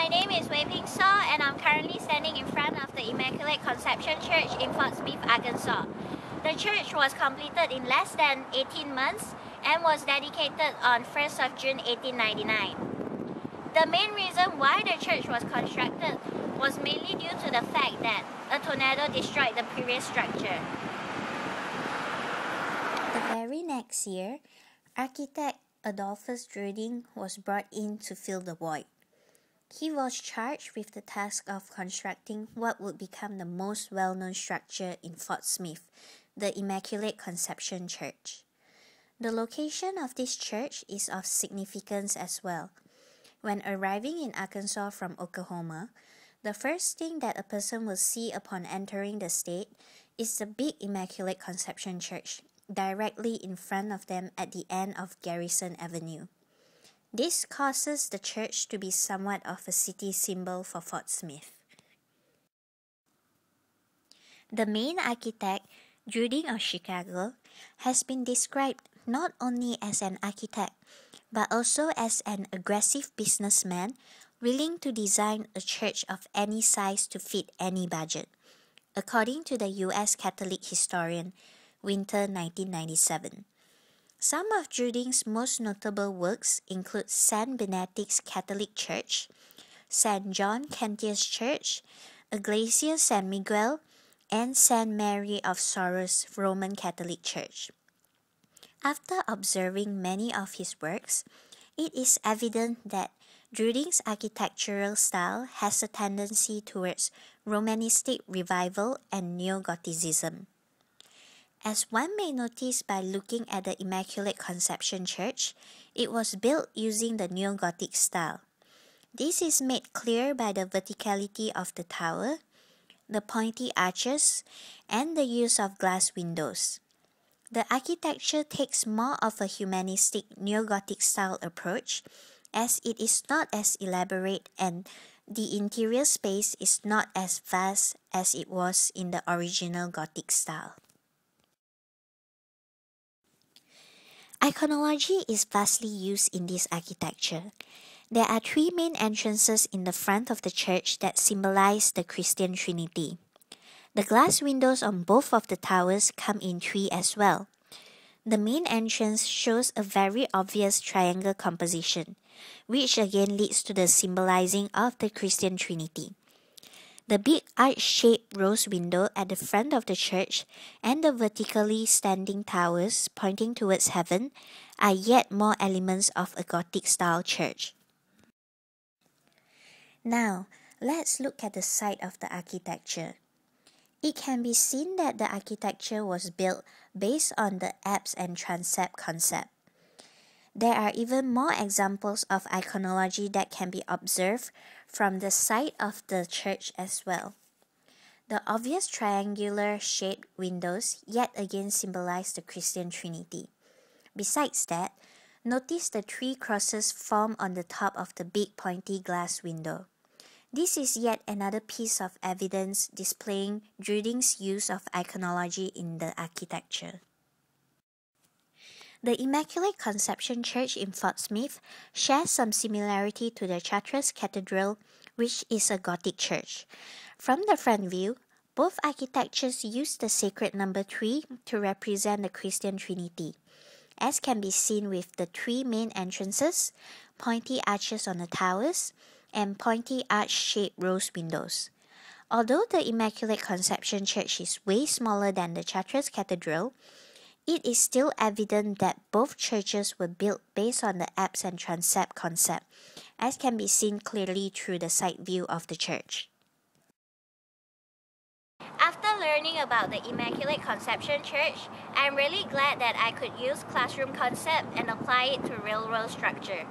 my name is Wei Ping Saw, and I'm currently standing in front of the Immaculate Conception Church in Fort Smith, Arkansas. The church was completed in less than 18 months and was dedicated on 1st of June 1899. The main reason why the church was constructed was mainly due to the fact that a tornado destroyed the previous structure. The very next year, architect Adolphus Druding was brought in to fill the void. He was charged with the task of constructing what would become the most well-known structure in Fort Smith, the Immaculate Conception Church. The location of this church is of significance as well. When arriving in Arkansas from Oklahoma, the first thing that a person will see upon entering the state is the big Immaculate Conception Church directly in front of them at the end of Garrison Avenue. This causes the church to be somewhat of a city symbol for Fort Smith. The main architect, Druding of Chicago, has been described not only as an architect, but also as an aggressive businessman willing to design a church of any size to fit any budget, according to the U.S. Catholic historian Winter 1997. Some of Druding's most notable works include Saint Benedict's Catholic Church, Saint John Cantius Church, Iglesia San Miguel, and Saint Mary of Sorrows Roman Catholic Church. After observing many of his works, it is evident that Druding's architectural style has a tendency towards Romanistic revival and Neo-Gothicism. As one may notice by looking at the Immaculate Conception Church, it was built using the Neo-Gothic style. This is made clear by the verticality of the tower, the pointy arches, and the use of glass windows. The architecture takes more of a humanistic Neo-Gothic style approach, as it is not as elaborate and the interior space is not as vast as it was in the original Gothic style. Iconology is vastly used in this architecture. There are three main entrances in the front of the church that symbolize the Christian Trinity. The glass windows on both of the towers come in three as well. The main entrance shows a very obvious triangle composition, which again leads to the symbolizing of the Christian Trinity. The big arch-shaped rose window at the front of the church and the vertically standing towers pointing towards heaven are yet more elements of a Gothic-style church. Now, let's look at the site of the architecture. It can be seen that the architecture was built based on the apse and transept concept. There are even more examples of iconology that can be observed from the site of the church as well. The obvious triangular-shaped windows yet again symbolize the Christian Trinity. Besides that, notice the three crosses formed on the top of the big pointy glass window. This is yet another piece of evidence displaying Druding's use of iconology in the architecture. The Immaculate Conception Church in Fort Smith shares some similarity to the Chartres Cathedral, which is a Gothic church. From the front view, both architectures use the sacred number 3 to represent the Christian Trinity, as can be seen with the three main entrances, pointy arches on the towers, and pointy arch-shaped rose windows. Although the Immaculate Conception Church is way smaller than the Chartres Cathedral, it is still evident that both churches were built based on the apse and transept concept, as can be seen clearly through the side view of the church. After learning about the Immaculate Conception Church, I'm really glad that I could use classroom concept and apply it to real-world structure.